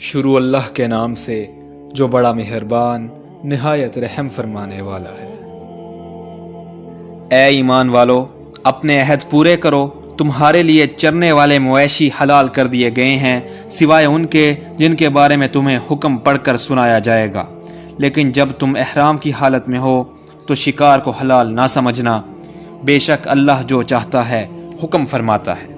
شروع اللہ کے نام سے جو بڑا مہربان نہایت رحم فرمانے والا ہے۔ اے ایمان والو، اپنے عہد پورے کرو۔ تمہارے لیے چرنے والے مویشی حلال کر دیے گئے ہیں سوائے ان کے جن کے بارے میں تمہیں حکم پڑھ کر سنایا جائے گا، لیکن جب تم احرام کی حالت میں ہو تو شکار کو حلال نہ سمجھنا، بے شک اللہ جو چاہتا ہے حکم فرماتا ہے۔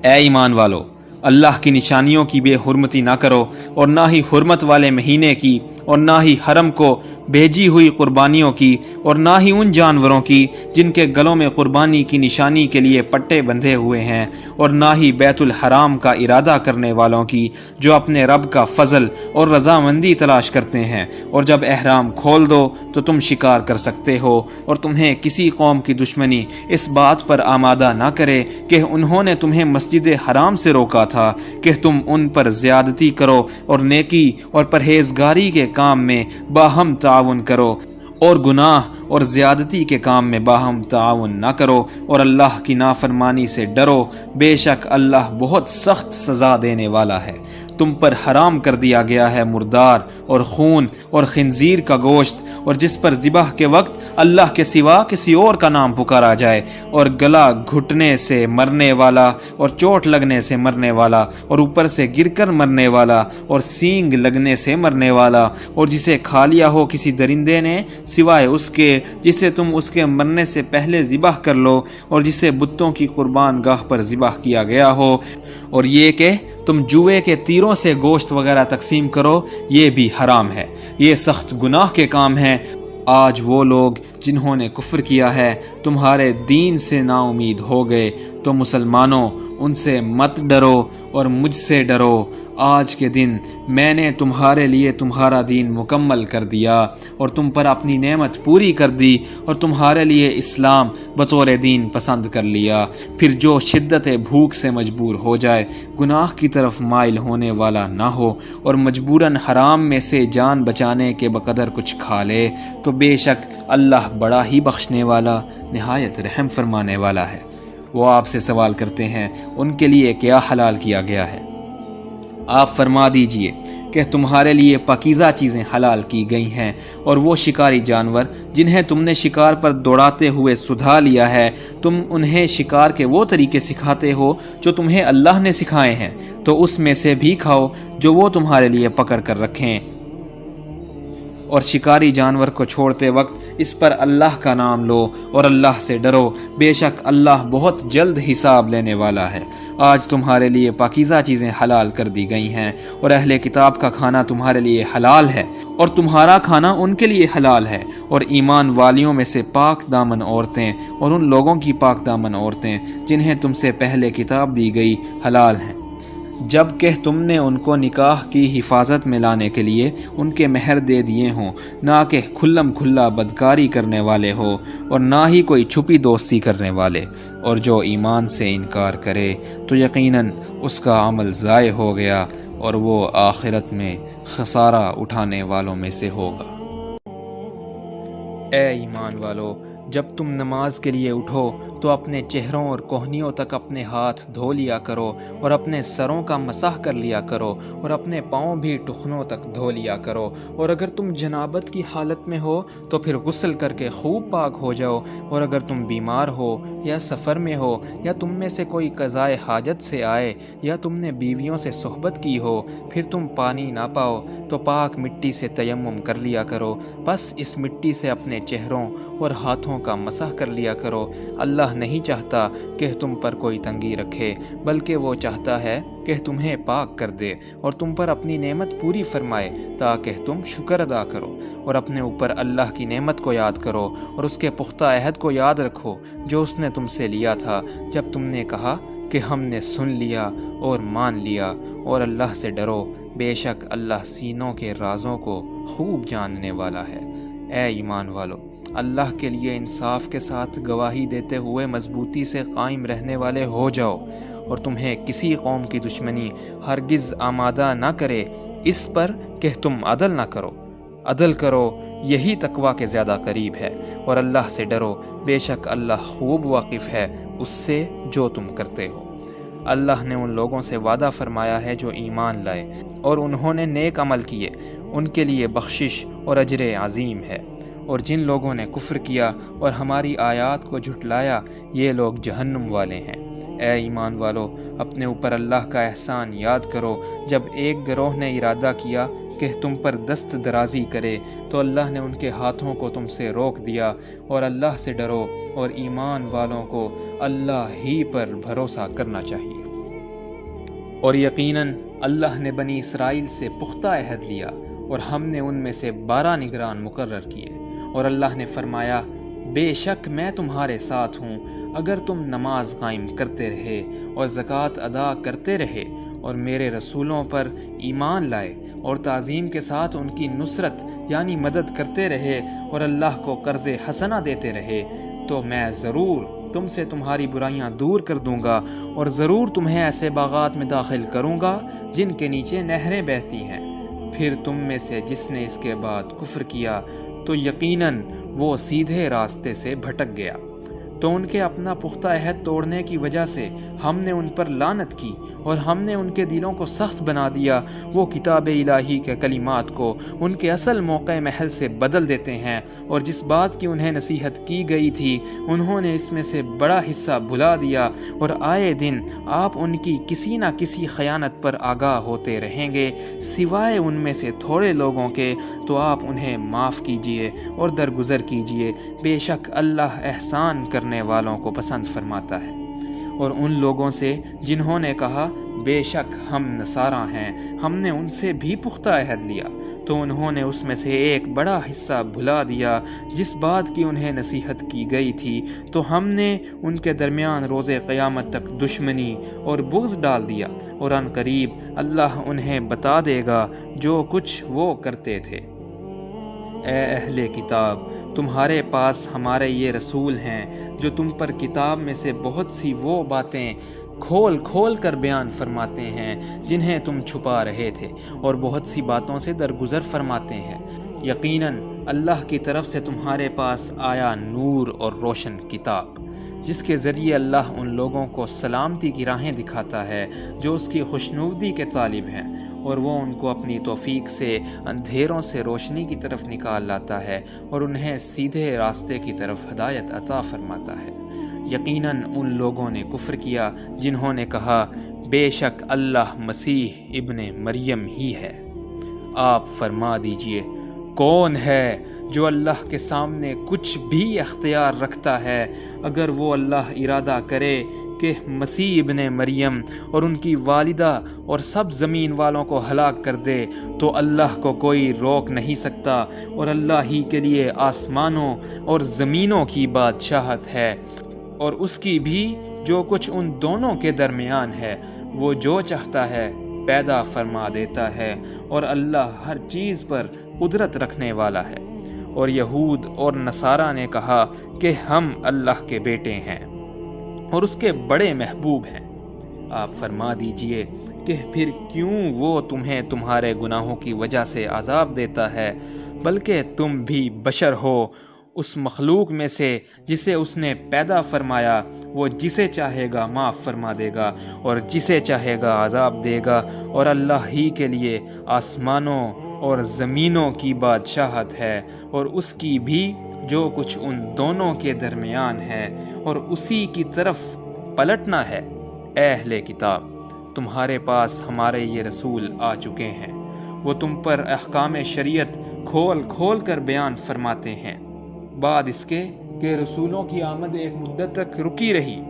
اے ایمان والو، اللہ کی نشانیوں کی بے حرمتی نہ کرو، اور نہ ہی حرمت والے مہینے کی، اور نہ ہی حرم کو بھیجی ہوئی قربانیوں کی، اور نہ ہی ان جانوروں کی جن کے گلوں میں قربانی کی نشانی کے لیے پٹے بندھے ہوئے ہیں، اور نہ ہی بیت الحرام کا ارادہ کرنے والوں کی جو اپنے رب کا فضل اور رضامندی تلاش کرتے ہیں۔ اور جب احرام کھول دو تو تم شکار کر سکتے ہو، اور تمہیں کسی قوم کی دشمنی اس بات پر آمادہ نہ کرے کہ انہوں نے تمہیں مسجد حرام سے روکا تھا کہ تم ان پر زیادتی کرو، اور نیکی اور پرہیزگاری کے کام میں باہم تعاون کرو، اور گناہ اور زیادتی کے کام میں باہم تعاون نہ کرو، اور اللہ کی نافرمانی سے ڈرو، بے شک اللہ بہت سخت سزا دینے والا ہے۔ تم پر حرام کر دیا گیا ہے مردار اور خون اور خنزیر کا گوشت، اور جس پر ذبح کے وقت اللہ کے سوا کسی اور کا نام پکارا جائے، اور گلا گھٹنے سے مرنے والا، اور چوٹ لگنے سے مرنے والا، اور اوپر سے گر کر مرنے والا، اور سینگ لگنے سے مرنے والا، اور جسے کھا لیا ہو کسی درندے نے سوائے اس کے جسے تم اس کے مرنے سے پہلے ذبح کر لو، اور جسے بتوں کی قربان گاہ پر ذبح کیا گیا ہو، اور یہ کہ تم جوئے کے تیروں سے گوشت وغیرہ تقسیم کرو، یہ بھی حرام ہے۔ یہ سخت گناہ کے کام ہیں۔ آج وہ لوگ جنہوں نے کفر کیا ہے تمہارے دین سے نا امید ہو گئے، تو مسلمانوں ان سے مت ڈرو اور مجھ سے ڈرو۔ آج کے دن میں نے تمہارے لیے تمہارا دین مکمل کر دیا، اور تم پر اپنی نعمت پوری کر دی، اور تمہارے لیے اسلام بطور دین پسند کر لیا۔ پھر جو شدت بھوک سے مجبور ہو جائے، گناہ کی طرف مائل ہونے والا نہ ہو، اور مجبوراً حرام میں سے جان بچانے کے بقدر کچھ کھا لے، تو بے شک اللہ بڑا ہی بخشنے والا نہایت رحم فرمانے والا ہے۔ وہ آپ سے سوال کرتے ہیں ان کے لیے کیا حلال کیا گیا ہے؟ آپ فرما دیجئے کہ تمہارے لیے پاکیزہ چیزیں حلال کی گئی ہیں، اور وہ شکاری جانور جنہیں تم نے شکار پر دوڑاتے ہوئے سدھا لیا ہے، تم انہیں شکار کے وہ طریقے سکھاتے ہو جو تمہیں اللہ نے سکھائے ہیں، تو اس میں سے بھی کھاؤ جو وہ تمہارے لیے پکڑ کر رکھیں، اور شکاری جانور کو چھوڑتے وقت اس پر اللہ کا نام لو، اور اللہ سے ڈرو، بے شک اللہ بہت جلد حساب لینے والا ہے۔ آج تمہارے لیے پاکیزہ چیزیں حلال کر دی گئی ہیں، اور اہل کتاب کا کھانا تمہارے لیے حلال ہے، اور تمہارا کھانا ان کے لیے حلال ہے، اور ایمان والیوں میں سے پاک دامن عورتیں اور ان لوگوں کی پاک دامن عورتیں جنہیں تم سے پہلے کتاب دی گئی حلال ہیں، جب کہ تم نے ان کو نکاح کی حفاظت میں لانے کے لیے ان کے مہر دے دیے ہوں، نہ کہ کھلم کھلا بدکاری کرنے والے ہو، اور نہ ہی کوئی چھپی دوستی کرنے والے، اور جو ایمان سے انکار کرے تو یقیناً اس کا عمل ضائع ہو گیا، اور وہ آخرت میں خسارہ اٹھانے والوں میں سے ہوگا۔ اے ایمان والو، جب تم نماز کے لیے اٹھو تو اپنے چہروں اور کوہنیوں تک اپنے ہاتھ دھو لیا کرو، اور اپنے سروں کا مسح کر لیا کرو، اور اپنے پاؤں بھی ٹخنوں تک دھو لیا کرو، اور اگر تم جنابت کی حالت میں ہو تو پھر غسل کر کے خوب پاک ہو جاؤ، اور اگر تم بیمار ہو یا سفر میں ہو، یا تم میں سے کوئی قضائے حاجت سے آئے، یا تم نے بیویوں سے صحبت کی ہو، پھر تم پانی نہ پاؤ، تو پاک مٹی سے تیمم کر لیا کرو، بس اس مٹی سے اپنے چہروں اور ہاتھوں کا مسح کر لیا کرو۔ اللہ نہیں چاہتا کہ تم پر کوئی تنگی رکھے، بلکہ وہ چاہتا ہے کہ تمہیں پاک کر دے، اور تم پر اپنی نعمت پوری فرمائے تاکہ تم شکر ادا کرو، اور اپنے اوپر اللہ کی نعمت کو یاد کرو، اور اس کے پختہ عہد کو یاد رکھو جو اس نے تم سے لیا تھا جب تم نے کہا کہ ہم نے سن لیا اور مان لیا، اور اللہ سے ڈرو، بے شک اللہ سینوں کے رازوں کو خوب جاننے والا ہے۔ اے ایمان والو، اللہ کے لیے انصاف کے ساتھ گواہی دیتے ہوئے مضبوطی سے قائم رہنے والے ہو جاؤ، اور تمہیں کسی قوم کی دشمنی ہرگز آمادہ نہ کرے اس پر کہ تم عدل نہ کرو۔ عدل کرو، یہی تقویٰ کے زیادہ قریب ہے، اور اللہ سے ڈرو، بے شک اللہ خوب واقف ہے اس سے جو تم کرتے ہو۔ اللہ نے ان لوگوں سے وعدہ فرمایا ہے جو ایمان لائے اور انہوں نے نیک عمل کیے، ان کے لیے بخشش اور اجر عظیم ہے۔ اور جن لوگوں نے کفر کیا اور ہماری آیات کو جھٹلایا، یہ لوگ جہنم والے ہیں۔ اے ایمان والو، اپنے اوپر اللہ کا احسان یاد کرو۔ جب ایک گروہ نے ارادہ کیا کہ تم پر دست درازی کرے تو اللہ نے ان کے ہاتھوں کو تم سے روک دیا، اور اللہ سے ڈرو اور ایمان والوں کو اللہ ہی پر بھروسہ کرنا چاہیے۔ اور یقیناً اللہ نے بنی اسرائیل سے پختہ عہد لیا اور ہم نے ان میں سے 12 نگران مقرر کیے، اور اللہ نے فرمایا بے شک میں تمہارے ساتھ ہوں اگر تم نماز قائم کرتے رہے اور زکوٰۃ ادا کرتے رہے اور میرے رسولوں پر ایمان لائے اور تعظیم کے ساتھ ان کی نصرت یعنی مدد کرتے رہے اور اللہ کو قرض حسنہ دیتے رہے، تو میں ضرور تم سے تمہاری برائیاں دور کر دوں گا اور ضرور تمہیں ایسے باغات میں داخل کروں گا جن کے نیچے نہریں بہتی ہیں۔ پھر تم میں سے جس نے اس کے بعد کفر کیا تو یقیناً وہ سیدھے راستے سے بھٹک گیا۔ تو ان کے اپنا پختہ عہد توڑنے کی وجہ سے ہم نے ان پر لعنت کی اور ہم نے ان کے دلوں کو سخت بنا دیا۔ وہ کتاب الہی کے کلمات کو ان کے اصل موقع محل سے بدل دیتے ہیں، اور جس بات کی انہیں نصیحت کی گئی تھی انہوں نے اس میں سے بڑا حصہ بھلا دیا، اور آئے دن آپ ان کی کسی نہ کسی خیانت پر آگاہ ہوتے رہیں گے، سوائے ان میں سے تھوڑے لوگوں کے۔ تو آپ انہیں معاف کیجئے اور درگزر کیجئے، بے شک اللہ احسان کرنے والوں کو پسند فرماتا ہے۔ اور ان لوگوں سے جنہوں نے کہا بے شک ہم نصارہ ہیں، ہم نے ان سے بھی پختہ عہد لیا، تو انہوں نے اس میں سے ایک بڑا حصہ بھلا دیا جس بات کی انہیں نصیحت کی گئی تھی، تو ہم نے ان کے درمیان روز قیامت تک دشمنی اور بغض ڈال دیا، اور ان قریب اللہ انہیں بتا دے گا جو کچھ وہ کرتے تھے۔ اے اہل کتاب، تمہارے پاس ہمارے یہ رسول ہیں جو تم پر کتاب میں سے بہت سی وہ باتیں کھول کھول کر بیان فرماتے ہیں جنہیں تم چھپا رہے تھے، اور بہت سی باتوں سے درگزر فرماتے ہیں۔ یقیناً اللہ کی طرف سے تمہارے پاس آیا نور اور روشن کتاب، جس کے ذریعے اللہ ان لوگوں کو سلامتی کی راہیں دکھاتا ہے جو اس کی خوشنودی کے طالب ہیں، اور وہ ان کو اپنی توفیق سے اندھیروں سے روشنی کی طرف نکال لاتا ہے اور انہیں سیدھے راستے کی طرف ہدایت عطا فرماتا ہے۔ یقیناً ان لوگوں نے کفر کیا جنہوں نے کہا بے شک اللہ مسیح ابن مریم ہی ہے۔ آپ فرما دیجئے کون ہے جو اللہ کے سامنے کچھ بھی اختیار رکھتا ہے اگر وہ اللہ ارادہ کرے کہ مسیح ابن مریم اور ان کی والدہ اور سب زمین والوں کو ہلاک کر دے، تو اللہ کو کوئی روک نہیں سکتا، اور اللہ ہی کے لیے آسمانوں اور زمینوں کی بادشاہت ہے، اور اس کی بھی جو کچھ ان دونوں کے درمیان ہے۔ وہ جو چاہتا ہے پیدا فرما دیتا ہے، اور اللہ ہر چیز پر قدرت رکھنے والا ہے۔ اور یہود اور نصارہ نے کہا کہ ہم اللہ کے بیٹے ہیں اور اس کے بڑے محبوب ہیں۔ آپ فرما دیجئے کہ پھر کیوں وہ تمہیں تمہارے گناہوں کی وجہ سے عذاب دیتا ہے، بلکہ تم بھی بشر ہو، اس مخلوق میں سے جسے اس نے پیدا فرمایا۔ وہ جسے چاہے گا معاف فرما دے گا اور جسے چاہے گا عذاب دے گا، اور اللہ ہی کے لیے آسمانوں اور زمینوں کی بادشاہت ہے، اور اس کی بھی جو کچھ ان دونوں کے درمیان ہے، اور اسی کی طرف پلٹنا ہے۔ اے اہل کتاب، تمہارے پاس ہمارے یہ رسول آ چکے ہیں، وہ تم پر احکام شریعت کھول کھول کر بیان فرماتے ہیں، بعد اس کے کہ رسولوں کی آمد ایک مدت تک رکی رہی،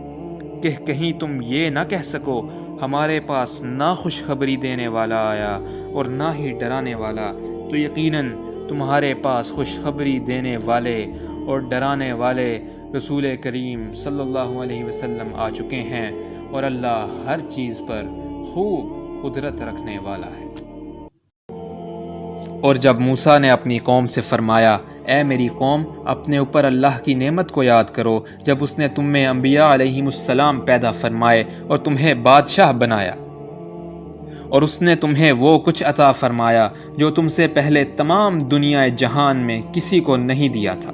کہ کہیں تم یہ نہ کہہ سکو ہمارے پاس نہ خوشخبری دینے والا آیا اور نہ ہی ڈرانے والا۔ تو یقیناً تمہارے پاس خوشخبری دینے والے اور ڈرانے والے رسول کریم صلی اللہ علیہ وسلم آ چکے ہیں، اور اللہ ہر چیز پر خوب قدرت رکھنے والا ہے۔ اور جب موسیٰ نے اپنی قوم سے فرمایا اے میری قوم، اپنے اوپر اللہ کی نعمت کو یاد کرو جب اس نے تم میں انبیاء علیہم السلام پیدا فرمائے اور تمہیں بادشاہ بنایا، اور اس نے تمہیں وہ کچھ عطا فرمایا جو تم سے پہلے تمام دنیا جہان میں کسی کو نہیں دیا تھا۔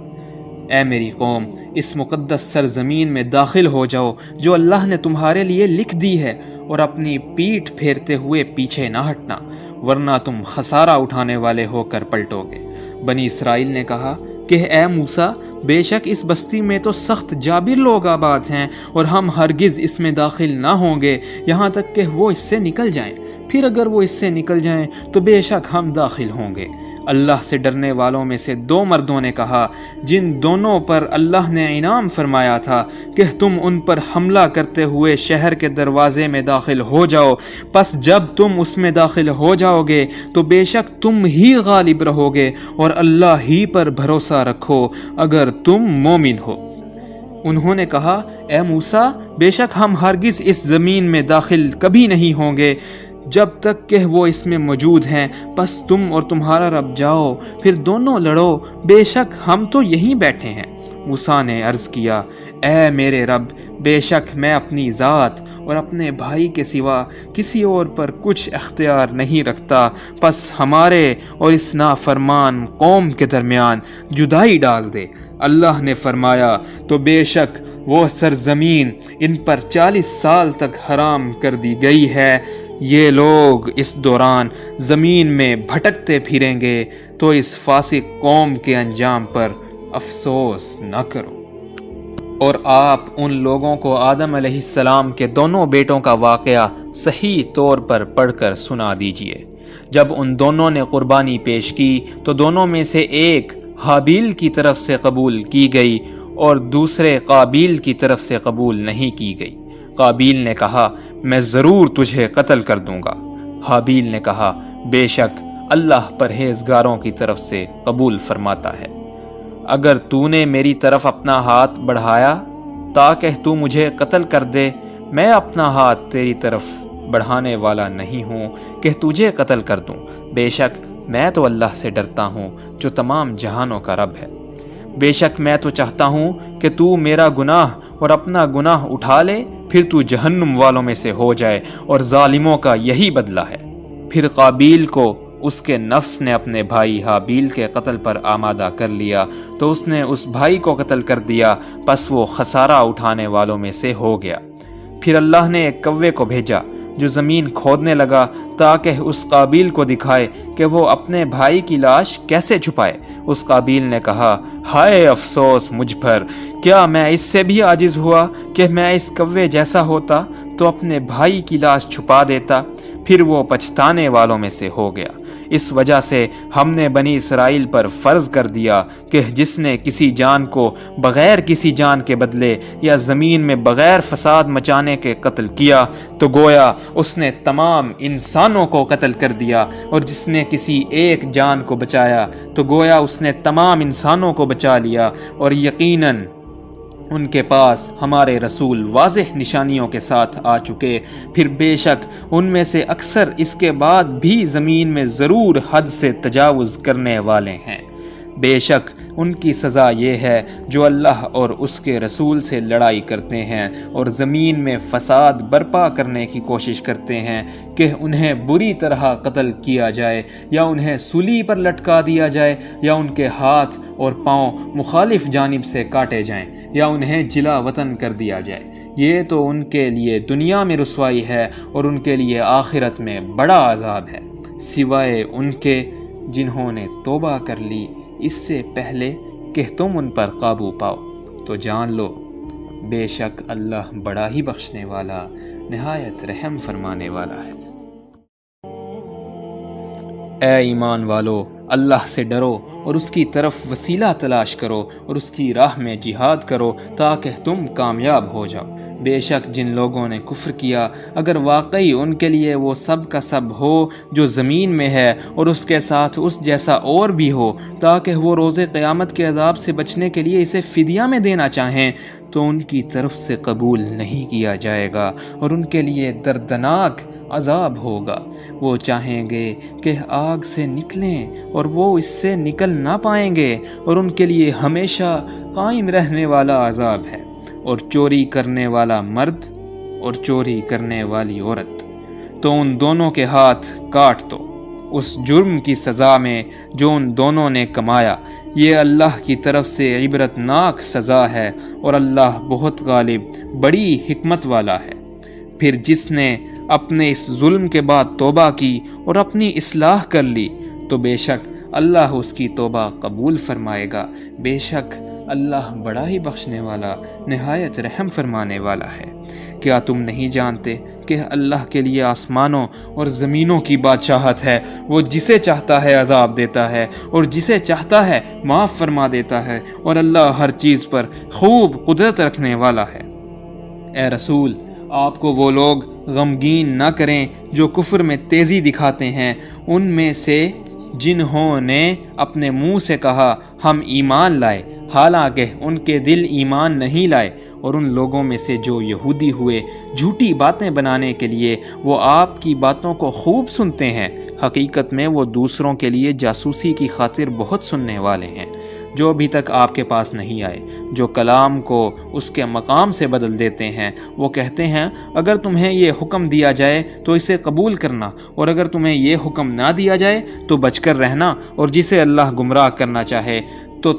اے میری قوم، اس مقدس سرزمین میں داخل ہو جاؤ جو اللہ نے تمہارے لیے لکھ دی ہے، اور اپنی پیٹھ پھیرتے ہوئے پیچھے نہ ہٹنا، ورنہ تم خسارہ اٹھانے والے ہو کر پلٹو گے۔ بنی اسرائیل نے کہا کہ اے موسیٰ، بے شک اس بستی میں تو سخت جابر لوگ آباد ہیں، اور ہم ہرگز اس میں داخل نہ ہوں گے یہاں تک کہ وہ اس سے نکل جائیں، پھر اگر وہ اس سے نکل جائیں تو بے شک ہم داخل ہوں گے۔ اللہ سے ڈرنے والوں میں سے 2 مردوں نے کہا، جن دونوں پر اللہ نے انعام فرمایا تھا کہ تم ان پر حملہ کرتے ہوئے شہر کے دروازے میں داخل ہو جاؤ، پس جب تم اس میں داخل ہو جاؤ گے تو بے شک تم ہی غالب رہو گے، اور اللہ ہی پر بھروسہ رکھو اگر تم مومن ہو۔ انہوں نے کہا، اے موسیٰ، بے شک ہم ہرگز اس زمین میں داخل کبھی نہیں ہوں گے جب تک کہ وہ اس میں موجود ہیں، پس تم اور تمہارا رب جاؤ، پھر دونوں لڑو، بے شک ہم تو یہیں بیٹھے ہیں۔ موسیٰ نے عرض کیا، اے میرے رب، بے شک میں اپنی ذات اور اپنے بھائی کے سوا کسی اور پر کچھ اختیار نہیں رکھتا، پس ہمارے اور اس نافرمان قوم کے درمیان جدائی ڈال دے۔ اللہ نے فرمایا، تو بے شک وہ سرزمین ان پر 40 سال تک حرام کر دی گئی ہے، یہ لوگ اس دوران زمین میں بھٹکتے پھریں گے، تو اس فاسق قوم کے انجام پر افسوس نہ کرو۔ اور آپ ان لوگوں کو آدم علیہ السلام کے دونوں بیٹوں کا واقعہ صحیح طور پر پڑھ کر سنا دیجئے۔ جب ان دونوں نے قربانی پیش کی تو دونوں میں سے ایک حابیل کی طرف سے قبول کی گئی اور دوسرے قابیل کی طرف سے قبول نہیں کی گئی۔ قابیل نے کہا، میں ضرور تجھے قتل کر دوں گا۔ حابیل نے کہا، بے شک اللہ پرہیزگاروں کی طرف سے قبول فرماتا ہے۔ اگر تو نے میری طرف اپنا ہاتھ بڑھایا تاکہ تو مجھے قتل کر دے، میں اپنا ہاتھ تیری طرف بڑھانے والا نہیں ہوں کہ تجھے قتل کر دوں۔ بے شک میں تو اللہ سے ڈرتا ہوں جو تمام جہانوں کا رب ہے۔ بے شک میں تو چاہتا ہوں کہ تو میرا گناہ اور اپنا گناہ اٹھا لے، پھر تو جہنم والوں میں سے ہو جائے، اور ظالموں کا یہی بدلہ ہے۔ پھر قابیل کو اس کے نفس نے اپنے بھائی حابیل کے قتل پر آمادہ کر لیا، تو اس نے اس بھائی کو قتل کر دیا، پس وہ خسارہ اٹھانے والوں میں سے ہو گیا۔ پھر اللہ نے ایک کوے کو بھیجا جو زمین کھودنے لگا تاکہ اس قابیل کو دکھائے کہ وہ اپنے بھائی کی لاش کیسے چھپائے۔ اس قابیل نے کہا، ہائے افسوس مجھ پر، کیا میں اس سے بھی عاجز ہوا کہ میں اس کوے جیسا ہوتا تو اپنے بھائی کی لاش چھپا دیتا۔ پھر وہ پچھتانے والوں میں سے ہو گیا۔ اس وجہ سے ہم نے بنی اسرائیل پر فرض کر دیا کہ جس نے کسی جان کو بغیر کسی جان کے بدلے یا زمین میں بغیر فساد مچانے کے قتل کیا تو گویا اس نے تمام انسانوں کو قتل کر دیا، اور جس نے کسی ایک جان کو بچایا تو گویا اس نے تمام انسانوں کو بچا لیا۔ اور یقیناً ان کے پاس ہمارے رسول واضح نشانیوں کے ساتھ آ چکے، پھر بے شک ان میں سے اکثر اس کے بعد بھی زمین میں ضرور حد سے تجاوز کرنے والے ہیں۔ بے شک ان کی سزا یہ ہے جو اللہ اور اس کے رسول سے لڑائی کرتے ہیں اور زمین میں فساد برپا کرنے کی کوشش کرتے ہیں کہ انہیں بری طرح قتل کیا جائے، یا انہیں سولی پر لٹکا دیا جائے، یا ان کے ہاتھ اور پاؤں مخالف جانب سے کاٹے جائیں، یا انہیں جلا وطن کر دیا جائے۔ یہ تو ان کے لیے دنیا میں رسوائی ہے، اور ان کے لیے آخرت میں بڑا عذاب ہے، سوائے ان کے جنہوں نے توبہ کر لی اس سے پہلے کہ تم ان پر قابو پاؤ۔ تو جان لو بے شک اللہ بڑا ہی بخشنے والا، نہایت رحم فرمانے والا ہے۔ اے ایمان والو، اللہ سے ڈرو اور اس کی طرف وسیلہ تلاش کرو اور اس کی راہ میں جہاد کرو تاکہ تم کامیاب ہو جاؤ۔ بے شک جن لوگوں نے کفر کیا، اگر واقعی ان کے لیے وہ سب کا سب ہو جو زمین میں ہے اور اس کے ساتھ اس جیسا اور بھی ہو، تاکہ وہ روز قیامت کے عذاب سے بچنے کے لیے اسے فدیہ میں دینا چاہیں، تو ان کی طرف سے قبول نہیں کیا جائے گا اور ان کے لیے دردناک عذاب ہوگا۔ وہ چاہیں گے کہ آگ سے نکلیں اور وہ اس سے نکل نہ پائیں گے، اور ان کے لیے ہمیشہ قائم رہنے والا عذاب ہے۔ اور چوری کرنے والا مرد اور چوری کرنے والی عورت، تو ان دونوں کے ہاتھ کاٹ دو اس جرم کی سزا میں جو ان دونوں نے کمایا۔ یہ اللہ کی طرف سے عبرتناک سزا ہے، اور اللہ بہت غالب، بڑی حکمت والا ہے۔ پھر جس نے اپنے اس ظلم کے بعد توبہ کی اور اپنی اصلاح کر لی تو بے شک اللہ اس کی توبہ قبول فرمائے گا۔ بے شک اللہ بڑا ہی بخشنے والا، نہایت رحم فرمانے والا ہے۔ کیا تم نہیں جانتے کہ اللہ کے لیے آسمانوں اور زمینوں کی بادشاہت ہے؟ وہ جسے چاہتا ہے عذاب دیتا ہے اور جسے چاہتا ہے معاف فرما دیتا ہے، اور اللہ ہر چیز پر خوب قدرت رکھنے والا ہے۔ اے رسول، آپ کو وہ لوگ غمگین نہ کریں جو کفر میں تیزی دکھاتے ہیں، ان میں سے جنہوں نے اپنے منہ سے کہا ہم ایمان لائے حالانکہ ان کے دل ایمان نہیں لائے، اور ان لوگوں میں سے جو یہودی ہوئے جھوٹی باتیں بنانے کے لیے وہ آپ کی باتوں کو خوب سنتے ہیں، حقیقت میں وہ دوسروں کے لیے جاسوسی کی خاطر بہت سننے والے ہیں، جو ابھی تک آپ کے پاس نہیں آئے، جو کلام کو اس کے مقام سے بدل دیتے ہیں۔ وہ کہتے ہیں اگر تمہیں یہ حکم دیا جائے تو اسے قبول کرنا، اور اگر تمہیں یہ حکم نہ دیا جائے تو بچ کر رہنا، اور جسے اللہ گمراہ کرنا چاہے تو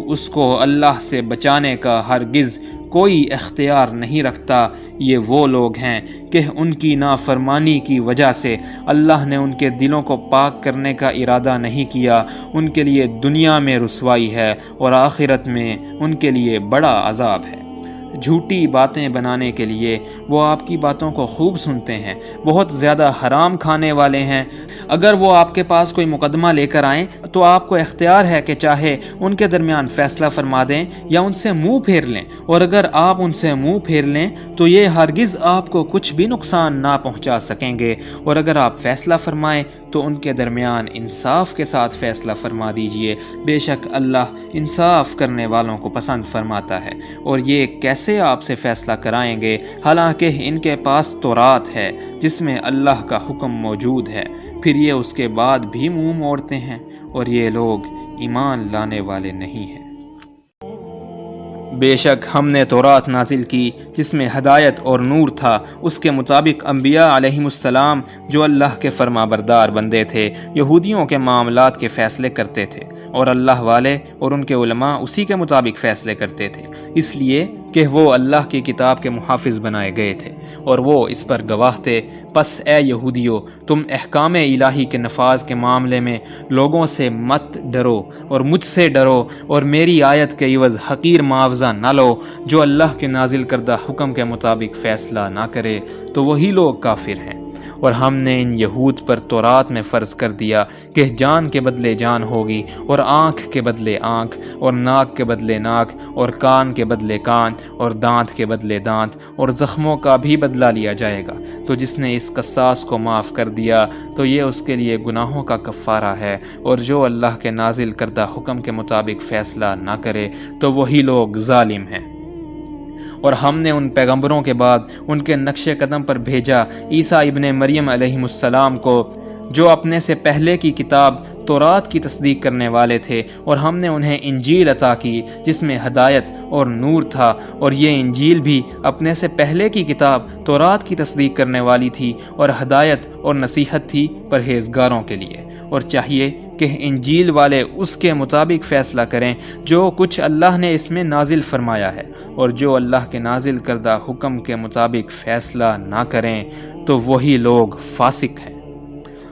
اس کو اللہ سے بچانے کا ہرگز کوئی اختیار نہیں رکھتا۔ یہ وہ لوگ ہیں کہ ان کی نافرمانی کی وجہ سے اللہ نے ان کے دلوں کو پاک کرنے کا ارادہ نہیں کیا، ان کے لیے دنیا میں رسوائی ہے اور آخرت میں ان کے لیے بڑا عذاب ہے۔ جھوٹی باتیں بنانے کے لیے وہ آپ کی باتوں کو خوب سنتے ہیں، بہت زیادہ حرام کھانے والے ہیں۔ اگر وہ آپ کے پاس کوئی مقدمہ لے کر آئیں تو آپ کو اختیار ہے کہ چاہے ان کے درمیان فیصلہ فرما دیں یا ان سے منہ پھیر لیں، اور اگر آپ ان سے منہ پھیر لیں تو یہ ہرگز آپ کو کچھ بھی نقصان نہ پہنچا سکیں گے، اور اگر آپ فیصلہ فرمائیں تو ان کے درمیان انصاف کے ساتھ فیصلہ فرما دیجئے، بے شک اللہ انصاف کرنے والوں کو پسند فرماتا ہے۔ اور یہ کیسے آپ سے فیصلہ کرائیں گے حالانکہ ان کے پاس تورات ہے جس میں اللہ کا حکم موجود ہے، پھر یہ اس کے بعد بھی منہ موڑتے ہیں، اور یہ لوگ ایمان لانے والے نہیں ہیں۔ بے شک ہم نے تورات نازل کی جس میں ہدایت اور نور تھا، اس کے مطابق انبیاء علیہم السلام جو اللہ کے فرما بردار بندے تھے یہودیوں کے معاملات کے فیصلے کرتے تھے، اور اللہ والے اور ان کے علماء اسی کے مطابق فیصلے کرتے تھے، اس لیے کہ وہ اللہ کی کتاب کے محافظ بنائے گئے تھے اور وہ اس پر گواہ تھے۔ پس اے یہودیو، تم احکام الہی کے نفاذ کے معاملے میں لوگوں سے مت ڈرو اور مجھ سے ڈرو، اور میری آیت کے عوض حقیر معاوضہ نہ لو۔ جو اللہ کے نازل کردہ حکم کے مطابق فیصلہ نہ کرے تو وہی لوگ کافر ہیں۔ اور ہم نے ان یہود پر تورات میں فرض کر دیا کہ جان کے بدلے جان ہوگی، اور آنکھ کے بدلے آنکھ، اور ناک کے بدلے ناک، اور کان کے بدلے کان، اور دانت کے بدلے دانت، اور زخموں کا بھی بدلہ لیا جائے گا۔ تو جس نے اس قصاص کو معاف کر دیا تو یہ اس کے لیے گناہوں کا کفارہ ہے، اور جو اللہ کے نازل کردہ حکم کے مطابق فیصلہ نہ کرے تو وہی لوگ ظالم ہیں۔ اور ہم نے ان پیغمبروں کے بعد ان کے نقش قدم پر بھیجا عیسیٰ ابن مریم علیہ السلام کو، جو اپنے سے پہلے کی کتاب تورات کی تصدیق کرنے والے تھے، اور ہم نے انہیں انجیل عطا کی جس میں ہدایت اور نور تھا، اور یہ انجیل بھی اپنے سے پہلے کی کتاب تورات کی تصدیق کرنے والی تھی اور ہدایت اور نصیحت تھی پرہیزگاروں کے لیے۔ اور چاہیے کہ انجیل والے اس کے مطابق فیصلہ کریں جو کچھ اللہ نے اس میں نازل فرمایا ہے، اور جو اللہ کے نازل کردہ حکم کے مطابق فیصلہ نہ کریں تو وہی لوگ فاسق ہیں۔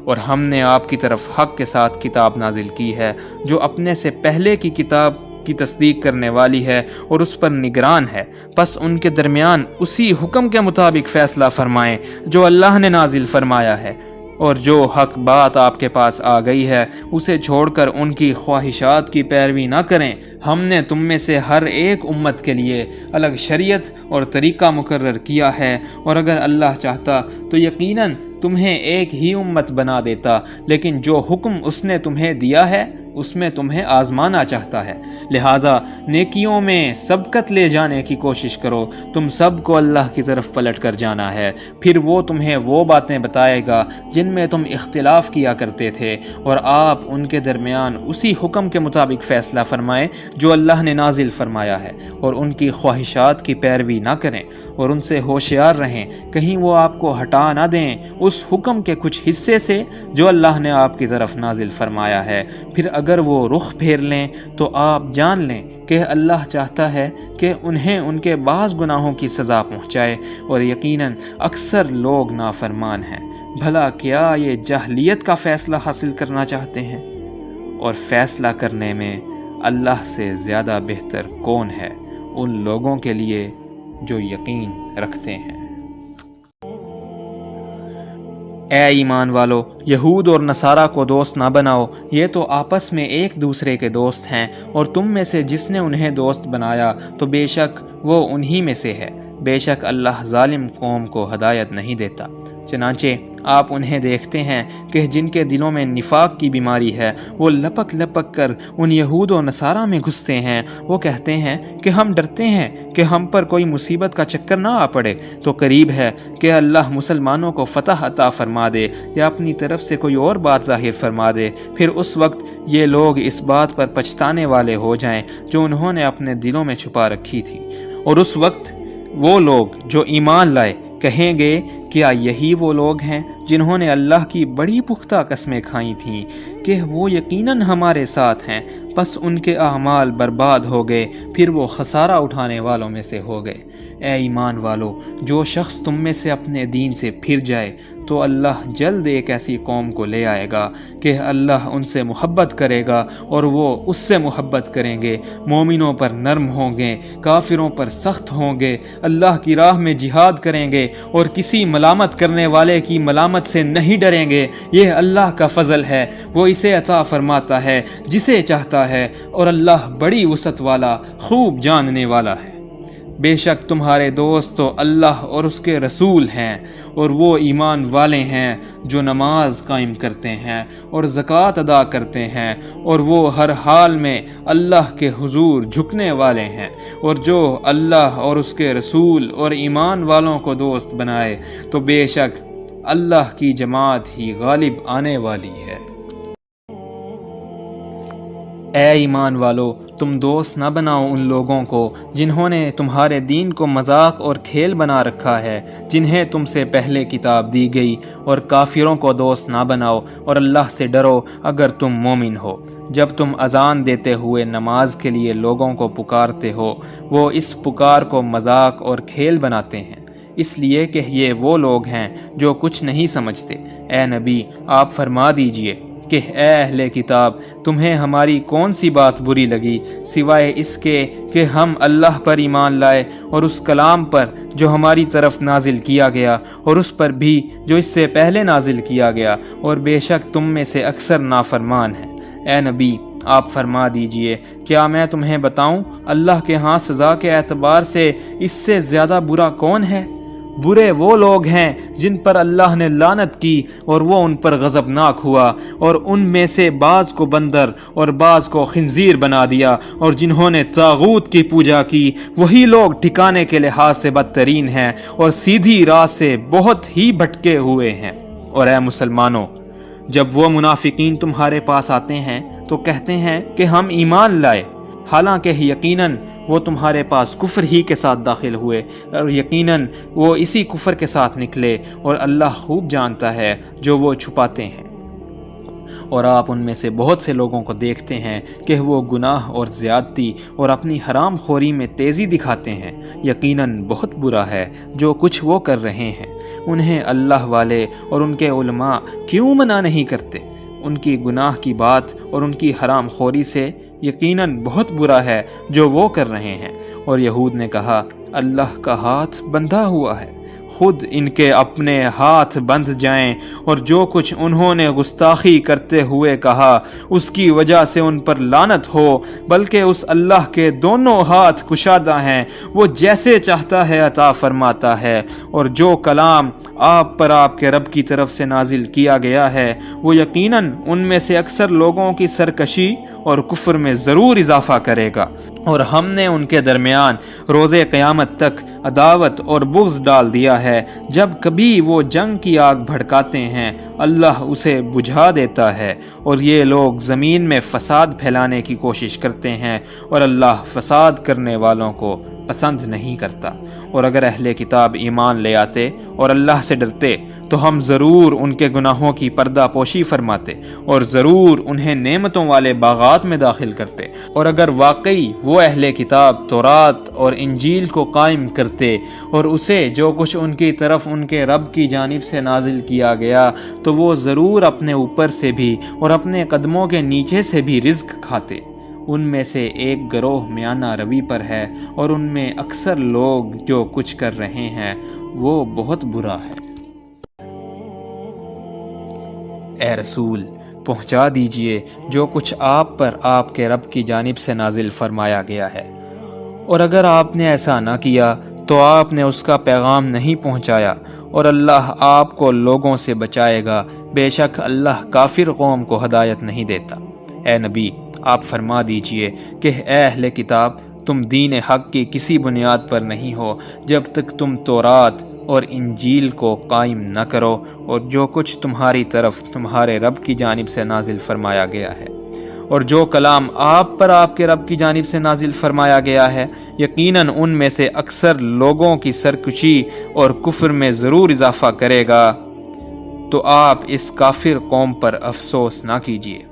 اور ہم نے آپ کی طرف حق کے ساتھ کتاب نازل کی ہے جو اپنے سے پہلے کی کتاب کی تصدیق کرنے والی ہے اور اس پر نگران ہے، پس ان کے درمیان اسی حکم کے مطابق فیصلہ فرمائیں جو اللہ نے نازل فرمایا ہے، اور جو حق بات آپ کے پاس آ گئی ہے اسے چھوڑ کر ان کی خواہشات کی پیروی نہ کریں۔ ہم نے تم میں سے ہر ایک امت کے لیے الگ شریعت اور طریقہ مقرر کیا ہے، اور اگر اللہ چاہتا تو یقیناً تمہیں ایک ہی امت بنا دیتا، لیکن جو حکم اس نے تمہیں دیا ہے اس میں تمہیں آزمانا چاہتا ہے، لہٰذا نیکیوں میں سبقت لے جانے کی کوشش کرو۔ تم سب کو اللہ کی طرف پلٹ کر جانا ہے، پھر وہ تمہیں وہ باتیں بتائے گا جن میں تم اختلاف کیا کرتے تھے، اور آپ ان کے درمیان اسی حکم کے مطابق فیصلہ فرمائیں جو اللہ نے نازل فرمایا ہے، اور ان کی خواہشات کی پیروی نہ کریں، اور ان سے ہوشیار رہیں، کہیں وہ آپ کو ہٹا نہ دیں اس حکم کے کچھ حصے سے جو اللہ نے آپ کی طرف نازل فرمایا ہے۔ پھر اگر وہ رخ پھیر لیں تو آپ جان لیں کہ اللہ چاہتا ہے کہ انہیں ان کے بعض گناہوں کی سزا پہنچائے، اور یقیناً اکثر لوگ نافرمان ہیں۔ بھلا کیا یہ جاہلیت کا فیصلہ حاصل کرنا چاہتے ہیں؟ اور فیصلہ کرنے میں اللہ سے زیادہ بہتر کون ہے ان لوگوں کے لیے جو یقین رکھتے ہیں۔ اے ایمان والو، یہود اور نصارہ کو دوست نہ بناؤ، یہ تو آپس میں ایک دوسرے کے دوست ہیں، اور تم میں سے جس نے انہیں دوست بنایا تو بے شک وہ انہی میں سے ہے۔ بے شک اللہ ظالم قوم کو ہدایت نہیں دیتا۔ چنانچہ آپ انہیں دیکھتے ہیں کہ جن کے دلوں میں نفاق کی بیماری ہے، وہ لپک لپک کر ان یہود و نصارہ میں گھستے ہیں۔ وہ کہتے ہیں کہ ہم ڈرتے ہیں کہ ہم پر کوئی مصیبت کا چکر نہ آ پڑے، تو قریب ہے کہ اللہ مسلمانوں کو فتح عطا فرما دے یا اپنی طرف سے کوئی اور بات ظاہر فرما دے۔ پھر اس وقت یہ لوگ اس بات پر پچھتانے والے ہو جائیں جو انہوں نے اپنے دلوں میں چھپا رکھی تھی، اور اس وقت وہ لوگ جو ایمان لائے کہیں گے کیا یہی وہ لوگ ہیں جنہوں نے اللہ کی بڑی پختہ قسمیں کھائی تھیں کہ وہ یقیناً ہمارے ساتھ ہیں، بس ان کے اعمال برباد ہو گئے، پھر وہ خسارہ اٹھانے والوں میں سے ہو گئے۔ اے ایمان والو، جو شخص تم میں سے اپنے دین سے پھر جائے تو اللہ جلد ایک ایسی قوم کو لے آئے گا کہ اللہ ان سے محبت کرے گا اور وہ اس سے محبت کریں گے۔ مومنوں پر نرم ہوں گے، کافروں پر سخت ہوں گے، اللہ کی راہ میں جہاد کریں گے اور کسی ملامت کرنے والے کی ملامت سے نہیں ڈریں گے۔ یہ اللہ کا فضل ہے، وہ اسے عطا فرماتا ہے جسے چاہتا ہے، اور اللہ بڑی وسعت والا، خوب جاننے والا ہے۔ بے شک تمہارے دوست تو اللہ اور اس کے رسول ہیں، اور وہ ایمان والے ہیں جو نماز قائم کرتے ہیں اور زکوٰۃ ادا کرتے ہیں، اور وہ ہر حال میں اللہ کے حضور جھکنے والے ہیں۔ اور جو اللہ اور اس کے رسول اور ایمان والوں کو دوست بنائے تو بے شک اللہ کی جماعت ہی غالب آنے والی ہے۔ اے ایمان والو، تم دوست نہ بناؤ ان لوگوں کو جنہوں نے تمہارے دین کو مذاق اور کھیل بنا رکھا ہے، جنہیں تم سے پہلے کتاب دی گئی، اور کافروں کو دوست نہ بناؤ، اور اللہ سے ڈرو اگر تم مومن ہو۔ جب تم اذان دیتے ہوئے نماز کے لیے لوگوں کو پکارتے ہو، وہ اس پکار کو مذاق اور کھیل بناتے ہیں، اس لیے کہ یہ وہ لوگ ہیں جو کچھ نہیں سمجھتے۔ اے نبی، آپ فرما دیجئے کہ اے اہل کتاب، تمہیں ہماری کون سی بات بری لگی سوائے اس کے کہ ہم اللہ پر ایمان لائے اور اس کلام پر جو ہماری طرف نازل کیا گیا، اور اس پر بھی جو اس سے پہلے نازل کیا گیا، اور بے شک تم میں سے اکثر نافرمان ہیں۔ اے نبی، آپ فرما دیجئے کیا میں تمہیں بتاؤں اللہ کے ہاں سزا کے اعتبار سے اس سے زیادہ برا کون ہے؟ برے وہ لوگ ہیں جن پر اللہ نے لعنت کی اور وہ ان پر غضبناک ہوا، اور ان میں سے بعض کو بندر اور بعض کو خنزیر بنا دیا، اور جنہوں نے طاغوت کی پوجا کی وہی لوگ ٹھکانے کے لحاظ سے بدترین ہیں اور سیدھی راہ سے بہت ہی بھٹکے ہوئے ہیں۔ اور اے مسلمانوں، جب وہ منافقین تمہارے پاس آتے ہیں تو کہتے ہیں کہ ہم ایمان لائے، حالانکہ یقیناً وہ تمہارے پاس کفر ہی کے ساتھ داخل ہوئے، اور یقیناً وہ اسی کفر کے ساتھ نکلے، اور اللہ خوب جانتا ہے جو وہ چھپاتے ہیں۔ اور آپ ان میں سے بہت سے لوگوں کو دیکھتے ہیں کہ وہ گناہ اور زیادتی اور اپنی حرام خوری میں تیزی دکھاتے ہیں، یقیناً بہت برا ہے جو کچھ وہ کر رہے ہیں۔ انہیں اللہ والے اور ان کے علماء کیوں منع نہیں کرتے؟ ان کی گناہ کی بات اور ان کی حرام خوری سے یقیناً بہت برا ہے جو وہ کر رہے ہیں۔ اور یہود نے کہا اللہ کا ہاتھ بندھا ہوا ہے، خود ان کے اپنے ہاتھ بندھ جائیں، اور جو کچھ انہوں نے گستاخی کرتے ہوئے کہا اس کی وجہ سے ان پر لعنت ہو، بلکہ اس اللہ کے دونوں ہاتھ کشادہ ہیں، وہ جیسے چاہتا ہے عطا فرماتا ہے، اور جو کلام آپ پر آپ کے رب کی طرف سے نازل کیا گیا ہے وہ یقیناً ان میں سے اکثر لوگوں کی سرکشی اور کفر میں ضرور اضافہ کرے گا، اور ہم نے ان کے درمیان روز قیامت تک عداوت اور بغض ڈال دیا ہے۔ جب کبھی وہ جنگ کی آگ بھڑکاتے ہیں اللہ اسے بجھا دیتا ہے، اور یہ لوگ زمین میں فساد پھیلانے کی کوشش کرتے ہیں، اور اللہ فساد کرنے والوں کو پسند نہیں کرتا، اور اگر اہل کتاب ایمان لے آتے اور اللہ سے ڈرتے تو ہم ضرور ان کے گناہوں کی پردہ پوشی فرماتے اور ضرور انہیں نعمتوں والے باغات میں داخل کرتے، اور اگر واقعی وہ اہل کتاب تورات اور انجیل کو قائم کرتے اور اسے جو کچھ ان کی طرف ان کے رب کی جانب سے نازل کیا گیا تو وہ ضرور اپنے اوپر سے بھی اور اپنے قدموں کے نیچے سے بھی رزق کھاتے۔ ان میں سے ایک گروہ میانہ روی پر ہے اور ان میں اکثر لوگ جو کچھ کر رہے ہیں وہ بہت برا ہے۔ اے رسول، پہنچا دیجئے جو کچھ آپ پر آپ کے رب کی جانب سے نازل فرمایا گیا ہے، اور اگر آپ نے ایسا نہ کیا تو آپ نے اس کا پیغام نہیں پہنچایا، اور اللہ آپ کو لوگوں سے بچائے گا، بے شک اللہ کافر قوم کو ہدایت نہیں دیتا۔ اے نبی، آپ فرما دیجئے کہ اے اہل کتاب، تم دین حق کی کسی بنیاد پر نہیں ہو جب تک تم تورات اور انجیل کو قائم نہ کرو اور جو کچھ تمہاری طرف تمہارے رب کی جانب سے نازل فرمایا گیا ہے، اور جو کلام آپ پر آپ کے رب کی جانب سے نازل فرمایا گیا ہے، یقیناً ان میں سے اکثر لوگوں کی سرکشی اور کفر میں ضرور اضافہ کرے گا، تو آپ اس کافر قوم پر افسوس نہ کیجیے۔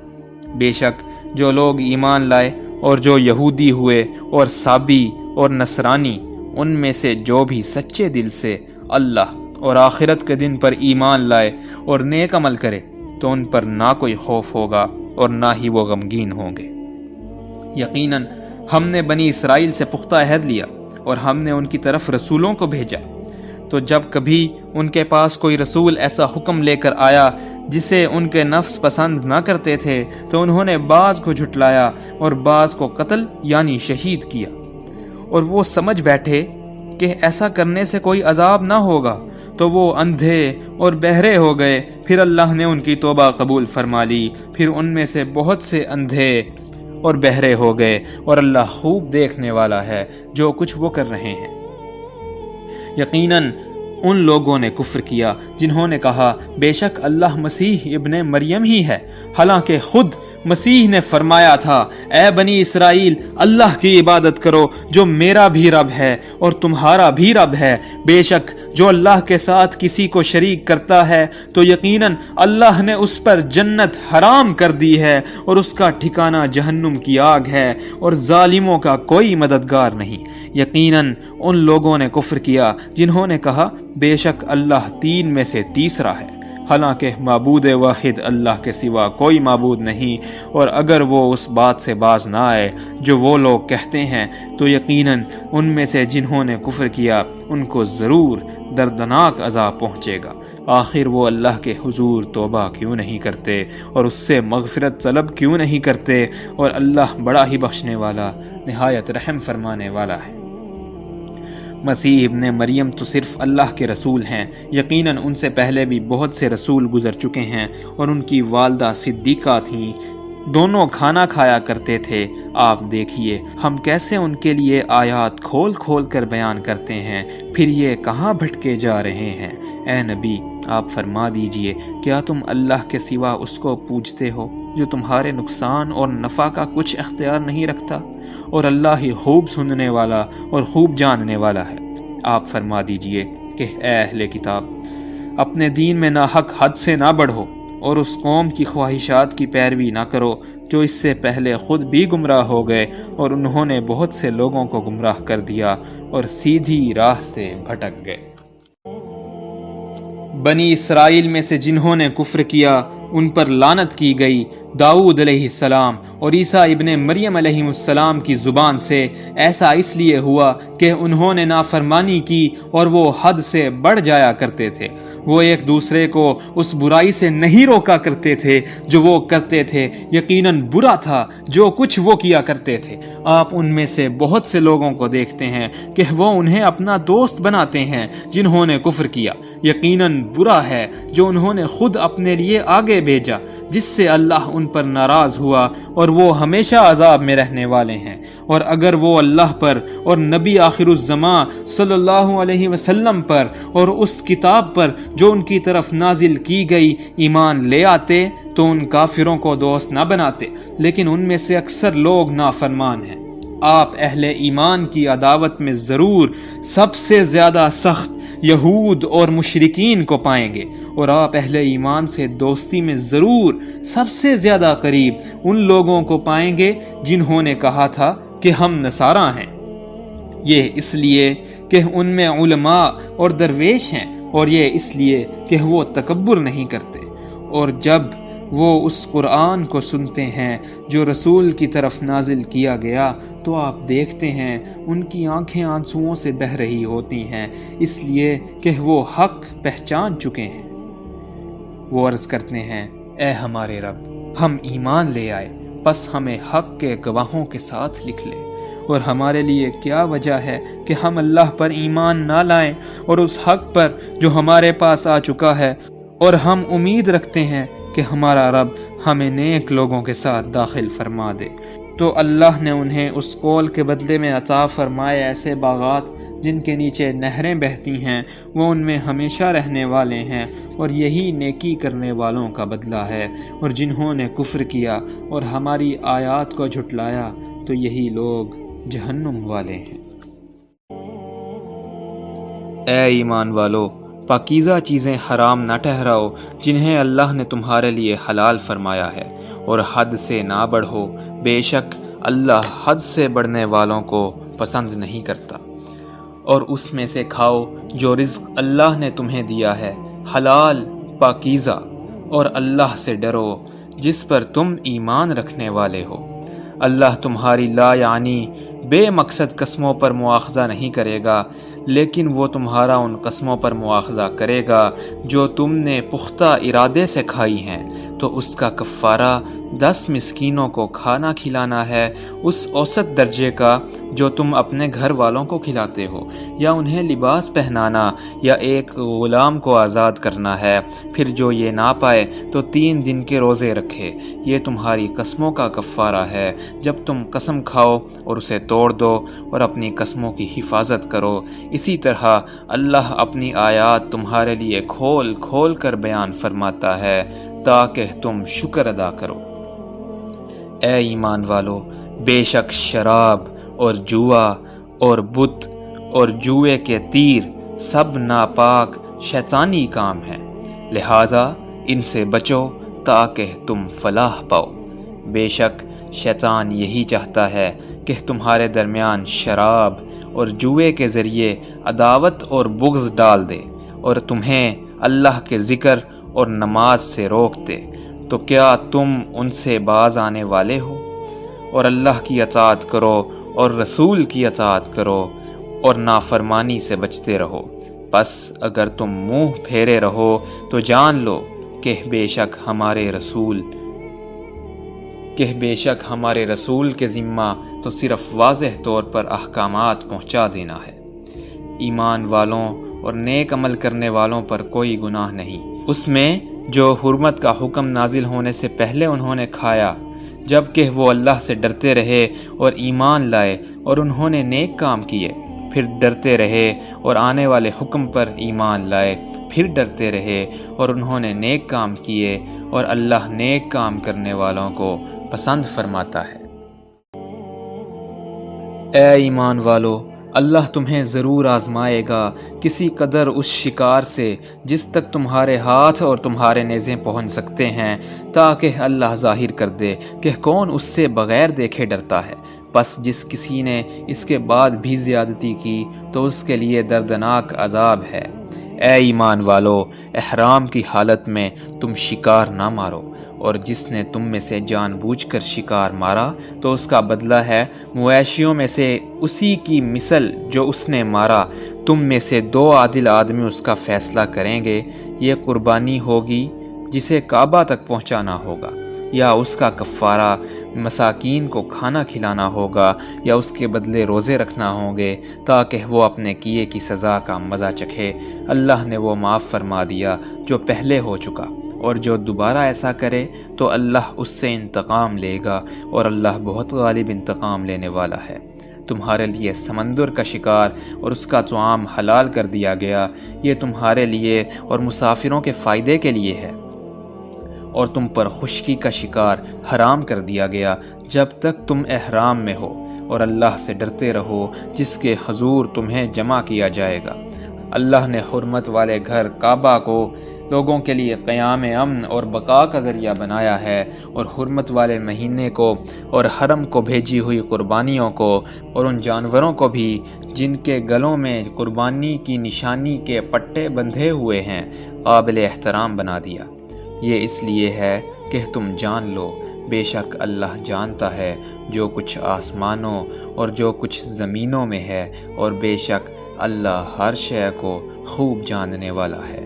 بے شک جو لوگ ایمان لائے اور جو یہودی ہوئے اور سابی اور نصرانی، ان میں سے جو بھی سچے دل سے اللہ اور آخرت کے دن پر ایمان لائے اور نیک عمل کرے تو ان پر نہ کوئی خوف ہوگا اور نہ ہی وہ غمگین ہوں گے۔ یقیناً ہم نے بنی اسرائیل سے پختہ عہد لیا اور ہم نے ان کی طرف رسولوں کو بھیجا، تو جب کبھی ان کے پاس کوئی رسول ایسا حکم لے کر آیا جسے ان کے نفس پسند نہ کرتے تھے تو انہوں نے بعض کو جھٹلایا اور بعض کو قتل یعنی شہید کیا، اور وہ سمجھ بیٹھے کہ ایسا کرنے سے کوئی عذاب نہ ہوگا، تو وہ اندھے اور بہرے ہو گئے۔ پھر اللہ نے ان کی توبہ قبول فرما لی، پھر ان میں سے بہت سے اندھے اور بہرے ہو گئے، اور اللہ خوب دیکھنے والا ہے جو کچھ وہ کر رہے ہیں۔ یقیناً ان لوگوں نے کفر کیا جنہوں نے کہا بے شک اللہ مسیح ابن مریم ہی ہے، حالانکہ خود مسیح نے فرمایا تھا اے بنی اسرائیل، اللہ کی عبادت کرو جو میرا بھی رب ہے اور تمہارا بھی رب ہے، بے شک جو اللہ کے ساتھ کسی کو شریک کرتا ہے تو یقیناً اللہ نے اس پر جنت حرام کر دی ہے اور اس کا ٹھکانہ جہنم کی آگ ہے، اور ظالموں کا کوئی مددگار نہیں۔ یقیناً ان لوگوں نے کفر کیا جنہوں نے کہا بے شک اللہ تین میں سے تیسرا ہے، حالانکہ معبود واحد اللہ کے سوا کوئی معبود نہیں، اور اگر وہ اس بات سے باز نہ آئے جو وہ لوگ کہتے ہیں تو یقیناً ان میں سے جنہوں نے کفر کیا ان کو ضرور دردناک عذاب پہنچے گا۔ آخر وہ اللہ کے حضور توبہ کیوں نہیں کرتے اور اس سے مغفرت طلب کیوں نہیں کرتے، اور اللہ بڑا ہی بخشنے والا نہایت رحم فرمانے والا ہے۔ مسیح ابن مریم تو صرف اللہ کے رسول ہیں، یقیناً ان سے پہلے بھی بہت سے رسول گزر چکے ہیں، اور ان کی والدہ صدیقہ تھیں، دونوں کھانا کھایا کرتے تھے۔ آپ دیکھیے ہم کیسے ان کے لیے آیات کھول کھول کر بیان کرتے ہیں، پھر یہ کہاں بھٹکے جا رہے ہیں۔ اے نبی، آپ فرما دیجئے کیا تم اللہ کے سوا اس کو پوجتے ہو جو تمہارے نقصان اور نفع کا کچھ اختیار نہیں رکھتا، اور اللہ ہی خوب سننے والا اور خوب جاننے والا ہے۔ آپ فرما دیجئے کہ اے اہل کتاب، اپنے دین میں ناحق حد سے نہ بڑھو اور اس قوم کی خواہشات کی پیروی نہ کرو جو اس سے پہلے خود بھی گمراہ ہو گئے، اور انہوں نے بہت سے لوگوں کو گمراہ کر دیا اور سیدھی راہ سے بھٹک گئے۔ بنی اسرائیل میں سے جنہوں نے کفر کیا ان پر لعنت کی گئی۔ داؤد علیہ السلام اور عیسیٰ ابن مریم علیہ السلام کی زبان سے ایسا اس لیے ہوا کہ انہوں نے نافرمانی کی اور وہ حد سے بڑھ جایا کرتے تھے۔ وہ ایک دوسرے کو اس برائی سے نہیں روکا کرتے تھے جو وہ کرتے تھے، یقیناً برا تھا جو کچھ وہ کیا کرتے تھے۔ آپ ان میں سے بہت سے لوگوں کو دیکھتے ہیں کہ وہ انہیں اپنا دوست بناتے ہیں جنہوں نے کفر کیا، یقیناً برا ہے جو انہوں نے خود اپنے لیے آگے بھیجا، جس سے اللہ ان پر ناراض ہوا اور وہ ہمیشہ عذاب میں رہنے والے ہیں۔ اور اگر وہ اللہ پر اور نبی آخر الزماں صلی اللہ علیہ وسلم پر اور اس کتاب پر جو ان کی طرف نازل کی گئی ایمان لے آتے تو ان کافروں کو دوست نہ بناتے، لیکن ان میں سے اکثر لوگ نافرمان ہیں۔ آپ اہل ایمان کی عداوت میں ضرور سب سے زیادہ سخت یہود اور مشرکین کو پائیں گے، اور آپ اہل ایمان سے دوستی میں ضرور سب سے زیادہ قریب ان لوگوں کو پائیں گے جنہوں نے کہا تھا کہ ہم نصارہ ہیں۔ یہ اس لیے کہ ان میں علماء اور درویش ہیں، اور یہ اس لیے کہ وہ تکبر نہیں کرتے، اور جب وہ اس قرآن کو سنتے ہیں جو رسول کی طرف نازل کیا گیا تو آپ دیکھتے ہیں ان کی آنکھیں آنسوؤں سے بہہ رہی ہوتی ہیں، اس لیے کہ وہ حق پہچان چکے ہیں۔ وہ عرض کرتے ہیں، اے ہمارے رب، ہم ایمان لے آئے، پس ہمیں حق کے گواہوں کے ساتھ لکھ لے، اور ہمارے لیے کیا وجہ ہے کہ ہم اللہ پر ایمان نہ لائیں اور اس حق پر جو ہمارے پاس آ چکا ہے، اور ہم امید رکھتے ہیں کہ ہمارا رب ہمیں نیک لوگوں کے ساتھ داخل فرما دے۔ تو اللہ نے انہیں اس قول کے بدلے میں عطا فرمائے ایسے باغات جن کے نیچے نہریں بہتی ہیں، وہ ان میں ہمیشہ رہنے والے ہیں، اور یہی نیکی کرنے والوں کا بدلہ ہے۔ اور جنہوں نے کفر کیا اور ہماری آیات کو جھٹلایا تو یہی لوگ جہنم والے ہیں۔ اے ایمان والو، پاکیزہ چیزیں حرام نہ ٹھہراؤ جنہیں اللہ نے تمہارے لیے حلال فرمایا ہے، اور حد سے نہ بڑھو، بے شک اللہ حد سے بڑھنے والوں کو پسند نہیں کرتا۔ اور اس میں سے کھاؤ جو رزق اللہ نے تمہیں دیا ہے، حلال پاکیزہ، اور اللہ سے ڈرو جس پر تم ایمان رکھنے والے ہو۔ اللہ تمہاری لا یعنی بے مقصد قسموں پر مواخذہ نہیں کرے گا، لیکن وہ تمہارا ان قسموں پر مواخذہ کرے گا جو تم نے پختہ ارادے سے کھائی ہیں، تو اس کا کفارہ 10 مسکینوں کو کھانا کھلانا ہے، اس اوسط درجے کا جو تم اپنے گھر والوں کو کھلاتے ہو، یا انہیں لباس پہنانا، یا ایک غلام کو آزاد کرنا ہے۔ پھر جو یہ نہ پائے تو 3 دن کے روزے رکھے۔ یہ تمہاری قسموں کا کفارہ ہے جب تم قسم کھاؤ اور اسے توڑ دو، اور اپنی قسموں کی حفاظت کرو۔ اسی طرح اللہ اپنی آیات تمہارے لیے کھول کھول کر بیان فرماتا ہے تاکہ تم شکر ادا کرو۔ اے ایمان والو، بے شک شراب اور جوا اور بت اور جوئے کے تیر سب ناپاک شیطانی کام ہیں، لہذا ان سے بچو تاکہ تم فلاح پاؤ۔ بے شک شیطان یہی چاہتا ہے کہ تمہارے درمیان شراب اور جوئے کے ذریعے عداوت اور بغض ڈال دے، اور تمہیں اللہ کے ذکر اور نماز سے روک دے۔ تو کیا تم ان سے باز آنے والے ہو؟ اور اللہ کی اطاعت کرو اور رسول کی اطاعت کرو، اور نافرمانی سے بچتے رہو۔ پس اگر تم منہ پھیرے رہو تو جان لو کہ بے شک ہمارے رسول کے ذمہ تو صرف واضح طور پر احکامات پہنچا دینا ہے۔ ایمان والوں اور نیک عمل کرنے والوں پر کوئی گناہ نہیں اس میں جو حرمت کا حکم نازل ہونے سے پہلے انہوں نے کھایا، جبکہ وہ اللہ سے ڈرتے رہے اور ایمان لائے، اور انہوں نے نیک کام کیے، پھر ڈرتے رہے اور آنے والے حکم پر ایمان لائے، پھر ڈرتے رہے اور انہوں نے نیک کام کیے، اور اللہ نیک کام کرنے والوں کو پسند فرماتا ہے۔ اے ایمان والو، اللہ تمہیں ضرور آزمائے گا کسی قدر اس شکار سے جس تک تمہارے ہاتھ اور تمہارے نیزے پہنچ سکتے ہیں، تاکہ اللہ ظاہر کر دے کہ کون اس سے بغیر دیکھے ڈرتا ہے۔ پس جس کسی نے اس کے بعد بھی زیادتی کی تو اس کے لیے دردناک عذاب ہے۔ اے ایمان والو، احرام کی حالت میں تم شکار نہ مارو، اور جس نے تم میں سے جان بوجھ کر شکار مارا تو اس کا بدلہ ہے مویشیوں میں سے اسی کی مثل جو اس نے مارا۔ تم میں سے 2 عادل آدمی اس کا فیصلہ کریں گے، یہ قربانی ہوگی جسے کعبہ تک پہنچانا ہوگا، یا اس کا کفارہ مساکین کو کھانا کھلانا ہوگا، یا اس کے بدلے روزے رکھنا ہوں گے تاکہ وہ اپنے کیے کی سزا کا مزہ چکھے۔ اللہ نے وہ معاف فرما دیا جو پہلے ہو چکا، اور جو دوبارہ ایسا کرے تو اللہ اس سے انتقام لے گا، اور اللہ بہت غالب انتقام لینے والا ہے۔ تمہارے لیے سمندر کا شکار اور اس کا طعام حلال کر دیا گیا، یہ تمہارے لیے اور مسافروں کے فائدے کے لیے ہے، اور تم پر خشکی کا شکار حرام کر دیا گیا جب تک تم احرام میں ہو، اور اللہ سے ڈرتے رہو جس کے حضور تمہیں جمع کیا جائے گا۔ اللہ نے حرمت والے گھر کعبہ کو لوگوں کے لیے قیام امن اور بقا کا ذریعہ بنایا ہے، اور حرمت والے مہینے کو اور حرم کو بھیجی ہوئی قربانیوں کو اور ان جانوروں کو بھی جن کے گلوں میں قربانی کی نشانی کے پٹے بندھے ہوئے ہیں قابل احترام بنا دیا۔ یہ اس لیے ہے کہ تم جان لو بے شک اللہ جانتا ہے جو کچھ آسمانوں اور جو کچھ زمینوں میں ہے، اور بے شک اللہ ہر شے کو خوب جاننے والا ہے۔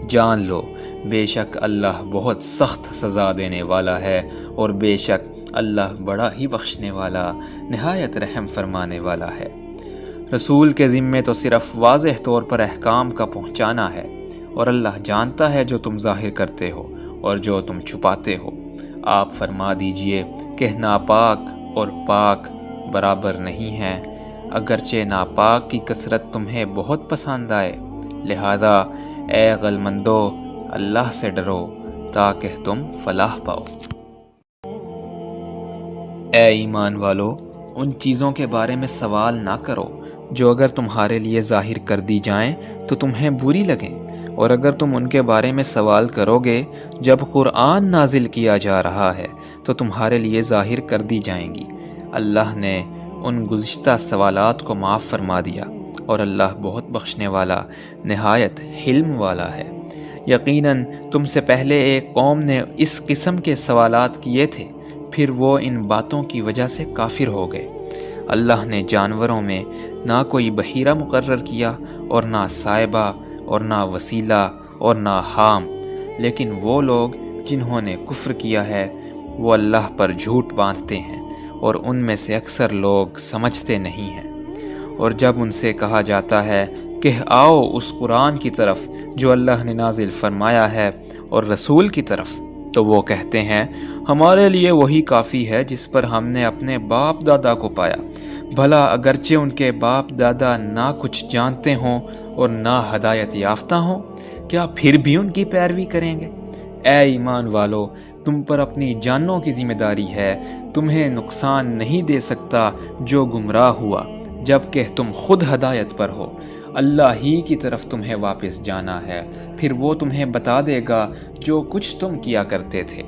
جان لو بے شک اللہ بہت سخت سزا دینے والا ہے، اور بے شک اللہ بڑا ہی بخشنے والا نہایت رحم فرمانے والا ہے۔ رسول کے ذمے تو صرف واضح طور پر احکام کا پہنچانا ہے، اور اللہ جانتا ہے جو تم ظاہر کرتے ہو اور جو تم چھپاتے ہو۔ آپ فرما دیجئے کہ ناپاک اور پاک برابر نہیں ہیں، اگرچہ ناپاک کی کثرت تمہیں بہت پسند آئے، لہذا اے عقلمندو اللہ سے ڈرو تاکہ تم فلاح پاؤ۔ اے ایمان والو، ان چیزوں کے بارے میں سوال نہ کرو جو اگر تمہارے لیے ظاہر کر دی جائیں تو تمہیں بری لگیں، اور اگر تم ان کے بارے میں سوال کرو گے جب قرآن نازل کیا جا رہا ہے تو تمہارے لیے ظاہر کر دی جائیں گی۔ اللہ نے ان گزشتہ سوالات کو معاف فرما دیا، اور اللہ بہت بخشنے والا نہایت حلم والا ہے۔ یقیناً تم سے پہلے ایک قوم نے اس قسم کے سوالات کیے تھے، پھر وہ ان باتوں کی وجہ سے کافر ہو گئے۔ اللہ نے جانوروں میں نہ کوئی بحیرہ مقرر کیا، اور نہ سائبہ، اور نہ وسیلہ، اور نہ حام، لیکن وہ لوگ جنہوں نے کفر کیا ہے وہ اللہ پر جھوٹ باندھتے ہیں، اور ان میں سے اکثر لوگ سمجھتے نہیں ہیں۔ اور جب ان سے کہا جاتا ہے کہ آؤ اس قرآن کی طرف جو اللہ نے نازل فرمایا ہے اور رسول کی طرف، تو وہ کہتے ہیں ہمارے لیے وہی کافی ہے جس پر ہم نے اپنے باپ دادا کو پایا، بھلا اگرچہ ان کے باپ دادا نہ کچھ جانتے ہوں اور نہ ہدایت یافتہ ہوں، کیا پھر بھی ان کی پیروی کریں گے؟ اے ایمان والو، تم پر اپنی جانوں کی ذمہ داری ہے، تمہیں نقصان نہیں دے سکتا جو گمراہ ہوا جبکہ تم خود ہدایت پر ہو۔ اللہ ہی کی طرف تمہیں واپس جانا ہے، پھر وہ تمہیں بتا دے گا جو کچھ تم کیا کرتے تھے۔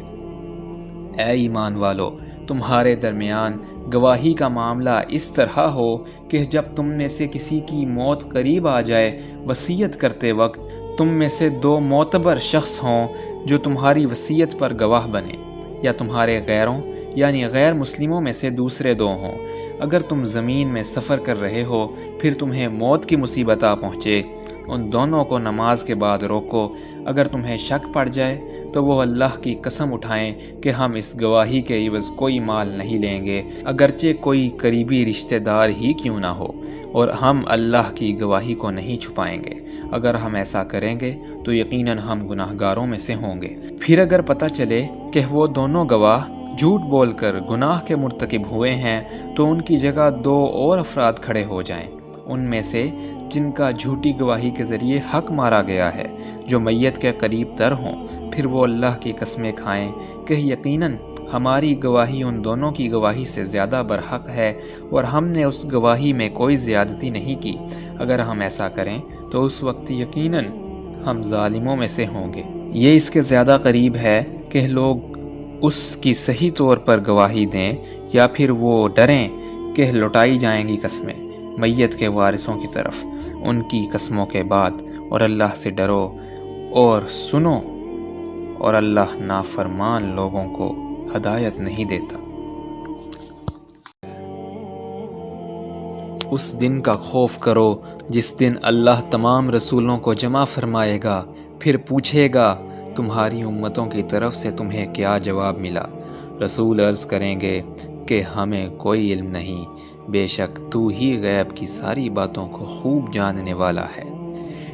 اے ایمان والو، تمہارے درمیان گواہی کا معاملہ اس طرح ہو کہ جب تم میں سے کسی کی موت قریب آ جائے، وصیت کرتے وقت تم میں سے دو معتبر شخص ہوں جو تمہاری وصیت پر گواہ بنے، یا تمہارے غیروں یعنی غیر مسلموں میں سے دوسرے دو ہوں۔ اگر تم زمین میں سفر کر رہے ہو، پھر تمہیں موت کی مصیبت آ پہنچے، ان دونوں کو نماز کے بعد روکو۔ اگر تمہیں شک پڑ جائے تو وہ اللہ کی قسم اٹھائیں کہ ہم اس گواہی کے عوض کوئی مال نہیں لیں گے، اگرچہ کوئی قریبی رشتہ دار ہی کیوں نہ ہو، اور ہم اللہ کی گواہی کو نہیں چھپائیں گے۔ اگر ہم ایسا کریں گے تو یقیناً ہم گناہگاروں میں سے ہوں گے۔ پھر اگر پتہ چلے کہ وہ دونوں گواہ جھوٹ بول کر گناہ کے مرتکب ہوئے ہیں تو ان کی جگہ دو اور افراد کھڑے ہو جائیں، ان میں سے جن کا جھوٹی گواہی کے ذریعے حق مارا گیا ہے، جو میت کے قریب تر ہوں۔ پھر وہ اللہ کی قسمیں کھائیں کہ یقیناً ہماری گواہی ان دونوں کی گواہی سے زیادہ برحق ہے، اور ہم نے اس گواہی میں کوئی زیادتی نہیں کی۔ اگر ہم ایسا کریں تو اس وقت یقیناً ہم ظالموں میں سے ہوں گے۔ یہ اس کے زیادہ قریب ہے کہ لوگ اس کی صحیح طور پر گواہی دیں، یا پھر وہ ڈریں کہ لوٹائی جائیں گی قسمیں میت کے وارثوں کی طرف ان کی قسموں کے بعد۔ اور اللہ سے ڈرو اور سنو، اور اللہ نافرمان لوگوں کو ہدایت نہیں دیتا۔ اس دن کا خوف کرو جس دن اللہ تمام رسولوں کو جمع فرمائے گا، پھر پوچھے گا تمہاری امتوں کی طرف سے تمہیں کیا جواب ملا؟ رسول عرض کریں گے کہ ہمیں کوئی علم نہیں، بے شک تو ہی غیب کی ساری باتوں کو خوب جاننے والا ہے۔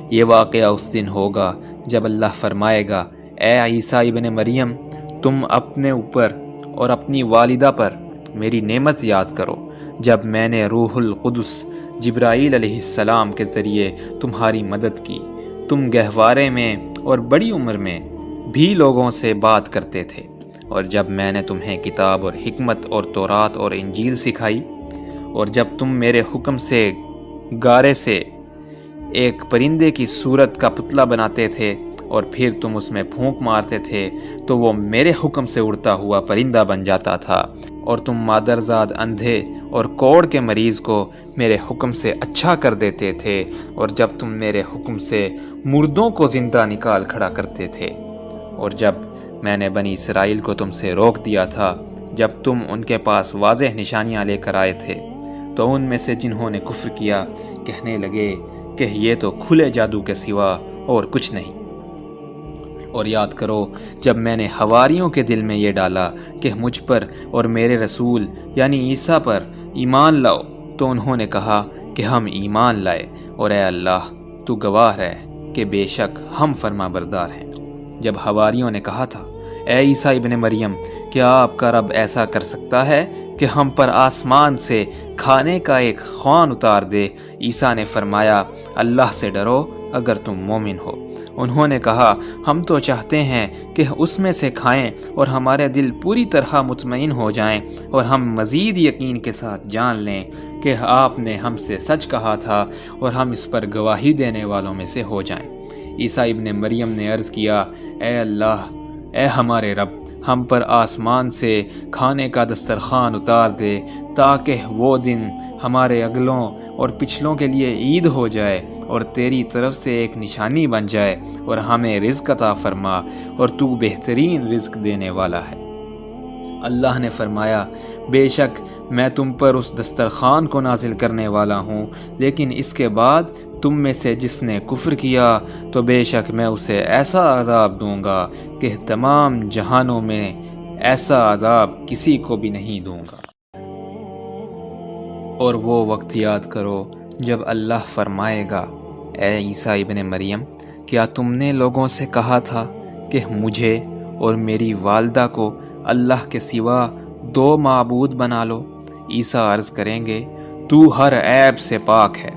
یہ واقعہ اس دن ہوگا جب اللہ فرمائے گا اے عیسیٰ ابن مریم، تم اپنے اوپر اور اپنی والدہ پر میری نعمت یاد کرو جب میں نے روح القدس جبرائیل علیہ السلام کے ذریعے تمہاری مدد کی، تم گہوارے میں اور بڑی عمر میں بھی لوگوں سے بات کرتے تھے، اور جب میں نے تمہیں کتاب اور حکمت اور تورات اور انجیل سکھائی، اور جب تم میرے حکم سے گارے سے ایک پرندے کی صورت کا پتلا بناتے تھے اور پھر تم اس میں پھونک مارتے تھے تو وہ میرے حکم سے اڑتا ہوا پرندہ بن جاتا تھا، اور تم مادرزاد اندھے اور کوڑ کے مریض کو میرے حکم سے اچھا کر دیتے تھے، اور جب تم میرے حکم سے مردوں کو زندہ نکال کھڑا کرتے تھے، اور جب میں نے بنی اسرائیل کو تم سے روک دیا تھا جب تم ان کے پاس واضح نشانیاں لے کر آئے تھے، تو ان میں سے جنہوں نے کفر کیا کہنے لگے کہ یہ تو کھلے جادو کے سوا اور کچھ نہیں۔ اور یاد کرو جب میں نے حواریوں کے دل میں یہ ڈالا کہ مجھ پر اور میرے رسول یعنی عیسیٰ پر ایمان لاؤ، تو انہوں نے کہا کہ ہم ایمان لائے، اور اے اللہ تو گواہ رہ کہ بے شک ہم فرما بردار ہیں۔ جب حواریوں نے کہا تھا اے عیسیٰ ابن مریم، کیا آپ کا رب ایسا کر سکتا ہے کہ ہم پر آسمان سے کھانے کا ایک خوان اتار دے؟ عیسیٰ نے فرمایا اللہ سے ڈرو اگر تم مومن ہو۔ انہوں نے کہا ہم تو چاہتے ہیں کہ اس میں سے کھائیں اور ہمارے دل پوری طرح مطمئن ہو جائیں، اور ہم مزید یقین کے ساتھ جان لیں کہ آپ نے ہم سے سچ کہا تھا اور ہم اس پر گواہی دینے والوں میں سے ہو جائیں۔ عیسیٰ ابن مریم نے عرض کیا اے اللہ، اے ہمارے رب، ہم پر آسمان سے کھانے کا دسترخوان اتار دے تاکہ وہ دن ہمارے اگلوں اور پچھلوں کے لیے عید ہو جائے اور تیری طرف سے ایک نشانی بن جائے، اور ہمیں رزق عطا فرما، اور تو بہترین رزق دینے والا ہے۔ اللہ نے فرمایا بے شک میں تم پر اس دسترخوان کو نازل کرنے والا ہوں، لیکن اس کے بعد تم میں سے جس نے کفر کیا تو بے شک میں اسے ایسا عذاب دوں گا کہ تمام جہانوں میں ایسا عذاب کسی کو بھی نہیں دوں گا۔ اور وہ وقت یاد کرو جب اللہ فرمائے گا اے عیسیٰ ابن مریم، کیا تم نے لوگوں سے کہا تھا کہ مجھے اور میری والدہ کو اللہ کے سوا دو معبود بنا لو؟ عیسیٰ عرض کریں گے تو ہر عیب سے پاک ہے،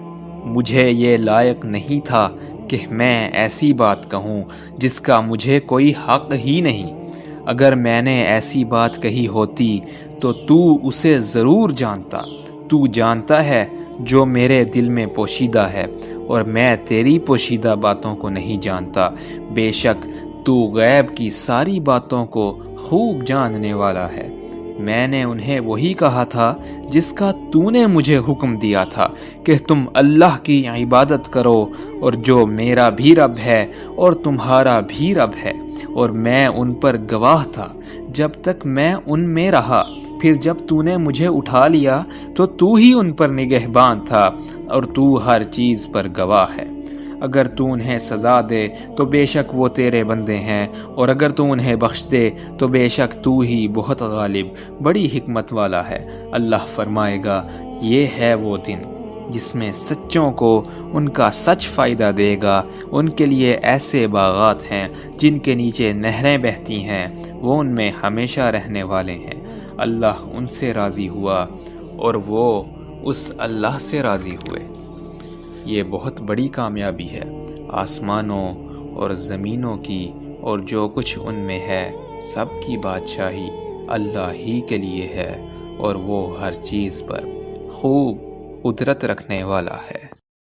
مجھے یہ لائق نہیں تھا کہ میں ایسی بات کہوں جس کا مجھے کوئی حق ہی نہیں۔ اگر میں نے ایسی بات کہی ہوتی تو تو اسے ضرور جانتا، تو جانتا ہے جو میرے دل میں پوشیدہ ہے، اور میں تیری پوشیدہ باتوں کو نہیں جانتا، بے شک تو غیب کی ساری باتوں کو خوب جاننے والا ہے۔ میں نے انہیں وہی کہا تھا جس کا تو نے مجھے حکم دیا تھا کہ تم اللہ کی عبادت کرو، اور جو میرا بھی رب ہے اور تمہارا بھی رب ہے، اور میں ان پر گواہ تھا جب تک میں ان میں رہا، پھر جب تو نے مجھے اٹھا لیا تو تو ہی ان پر نگہبان تھا، اور تو ہر چیز پر گواہ ہے۔ اگر تو انہیں سزا دے تو بے شک وہ تیرے بندے ہیں، اور اگر تو انہیں بخش دے تو بے شک تو ہی بہت غالب بڑی حکمت والا ہے۔ اللہ فرمائے گا یہ ہے وہ دن جس میں سچوں کو ان کا سچ فائدہ دے گا، ان کے لیے ایسے باغات ہیں جن کے نیچے نہریں بہتی ہیں، وہ ان میں ہمیشہ رہنے والے ہیں۔ اللہ ان سے راضی ہوا اور وہ اس اللہ سے راضی ہوئے۔ یہ بہت بڑی کامیابی ہے۔ آسمانوں اور زمینوں کی اور جو کچھ ان میں ہے سب کی بادشاہی اللہ ہی کے لیے ہے، اور وہ ہر چیز پر خوب قدرت رکھنے والا ہے۔